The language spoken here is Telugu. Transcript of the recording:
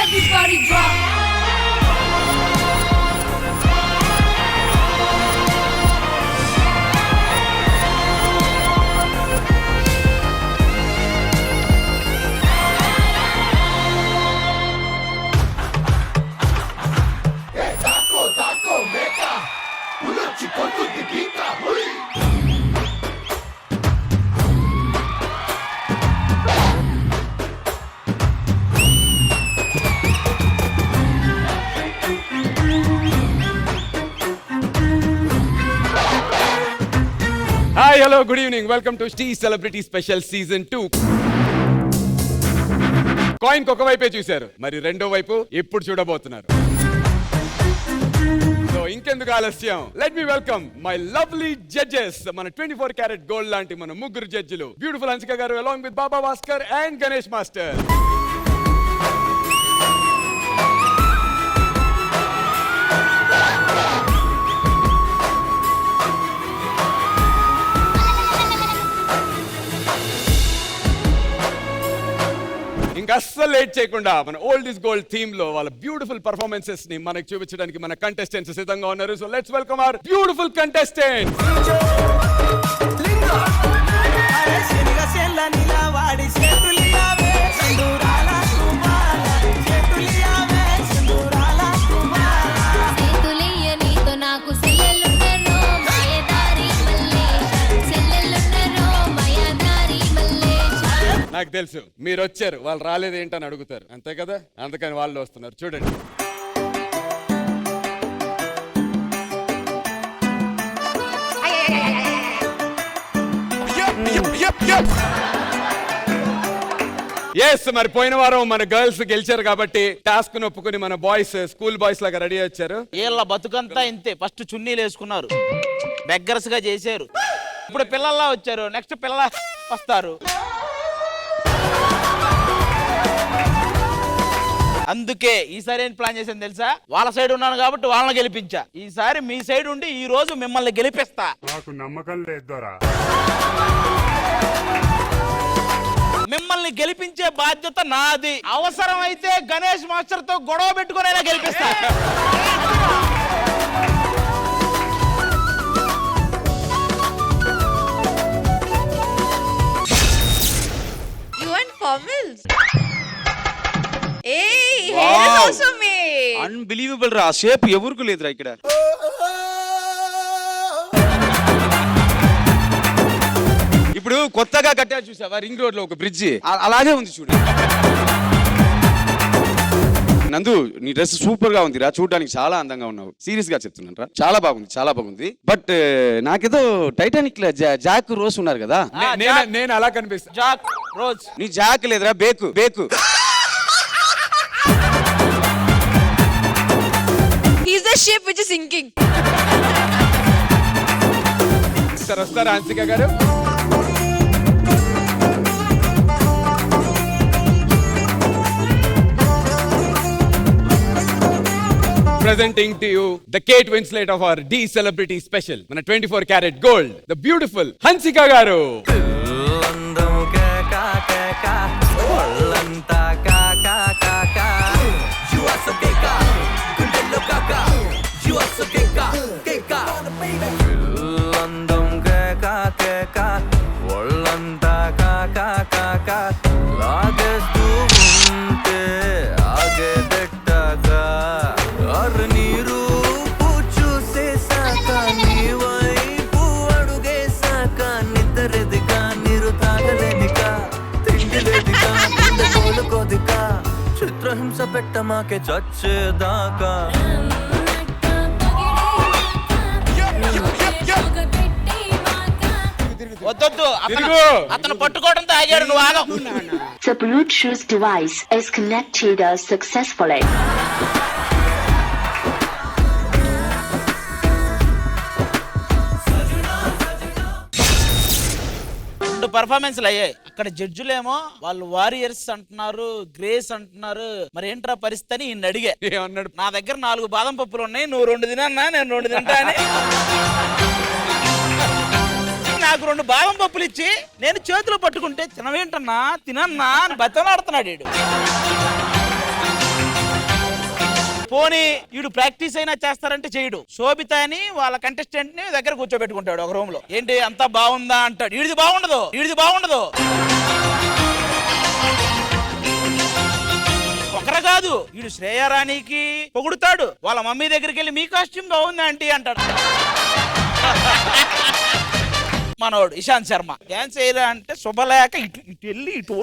everybody drop. Hi hello good evening welcome to T celebrity special season 2. Coin ఒక వైపే చూశారు, మరి రెండో వైపు ఎప్పుడు చూడబోతున్నారు? సో ఇంకెందుకు ఆలస్యం, let me welcome my lovely judges. మన 24 క్యారెట్ గోల్డ్ లాంటి మన ముగ్గురు జడ్జిలు, బ్యూటిఫుల్ హన్సిక గారు along with Baba Bhaskar and Ganesh master. అస్సలు లేట్ చేయకుండా మన ఓల్డ్ ఇస్ గోల్డ్ థీమ్ లో వాళ్ళ బ్యూటిఫుల్ పర్ఫార్మెన్సెస్ ని మనకు చూపించడానికి మన కంటెస్టెంట్స్ సిద్ధంగా ఉన్నారు. So let's welcome our beautiful contestants. నాకు తెలుసు మీరు వచ్చారు, వాళ్ళు రాలేదు ఏంటని అడుగుతారు, అంతే కదా? అందుకని వాళ్ళు వస్తున్నారు. చూడండి, ఎస్ మరి పోయిన వారం మన గర్ల్స్ గెలిచారు కాబట్టి టాస్క్ ఒప్పుకుని మన బాయ్స్ స్కూల్ బాయ్స్ లాగా రెడీ వచ్చారు. వీళ్ళ బతుకంతా ఇంతే, ఫస్ట్ చున్నీలు వేసుకున్నారు, బెగ్గర్స్ గా చేశారు, ఇప్పుడు పిల్లల్లా వచ్చారు, నెక్స్ట్ పిల్లల వస్తారు. అందుకే ఈసారి ఏం ప్లాన్ చేశాను తెలుసా? వాళ్ళ సైడ్ ఉన్నాను కాబట్టి వాళ్ళని గెలిపించా. ఈసారి మీ సైడ్ ఉండి ఈ రోజు మిమ్మల్ని గెలిపిస్తా. నాకు నమ్మకం లేదు. మిమ్మల్ని గెలిపించే బాధ్యత నాది. అవసరమైతే గణేష్ మాస్టర్ తో గొడవ పెట్టుకునేలా గెలిపిస్తా. అన్బిలీవబుల్ రా, షేప్ ఎవరికి లేదురా ఇక్కడ. ఇప్పుడు కొత్తగా కట్టారు చూసావా రింగ్ రోడ్ లో ఒక బ్రిడ్జి, అలాగే ఉంది చూడు. నందు, నీ డ్రెస్ సూపర్ గా ఉంది రా, చూడడానికి చాలా అందంగా ఉన్నావు. సీరియస్ గా చెప్తున్నాను రా, చాలా బాగుంది, చాలా బాగుంది. బట్ నాకేదో టైటానిక్ లో జాక్ రోజ్ ఉన్నారు కదా, నేను అలా కనిపిస్తా. జాక్ రోజ్, నీ జాక్ లేదురా, బేకు బేకు. He's the ship which is sinking. Sir వస్తారా హన్సిక గారు? Presenting to you the Kate Winslet of our D Celebrity Special, మన 24 carat gold, the beautiful Hansika గారు. చిత్రహింస పెట్టమాకే చచ్చేదాకా. వద్దొద్దు, అతను పట్టుకోవడంతో ఆగాడు, నువ్వు ఆగవు. The Bluetooth device is connected successfully. రెండు పర్ఫార్మెన్స్లు అయ్యాయి. అక్కడ జడ్జిలేమో వాళ్ళు వారియర్స్ అంటున్నారు, గ్రేస్ అంటున్నారు. మరి ఏంట్రా పరిస్థితి అని ఈయన అడిగా. ఏమన్నాడు? నా దగ్గర 4 బాదం పప్పులు ఉన్నాయి, నువ్వు 2 తినన్నా, నేను 2 తింటా అని. నాకు 2 బాదం పప్పులు ఇచ్చి నేను చేతిలో పట్టుకుంటే తినవేంటన్నా, తినన్నా అని బతనాడుతున్నాడు. పోనీ వీడు ప్రాక్టీస్ అయినా చేస్తారంటే చేయడు. శోభిత అని వాళ్ళ కంటెస్టెంట్ ని దగ్గర కూర్చోబెట్టుకుంటాడు ఒక రూమ్ లో. ఏంటి అంతా బాగుందా అంటాడు. వీడిది బాగుండదు. ఒకరు కాదు, వీడు శ్రేయారాణికి పొగుడుతాడు. వాళ్ళ మమ్మీ దగ్గరికి వెళ్ళి మీ కాస్ట్యూమ్ బాగుందా ఆంటీ అంటాడు. మనోడు ఇషాంత్ శర్మ డాన్స్ చేయరా అంటే శుభలేక ఇటు వెళ్ళి ఇటు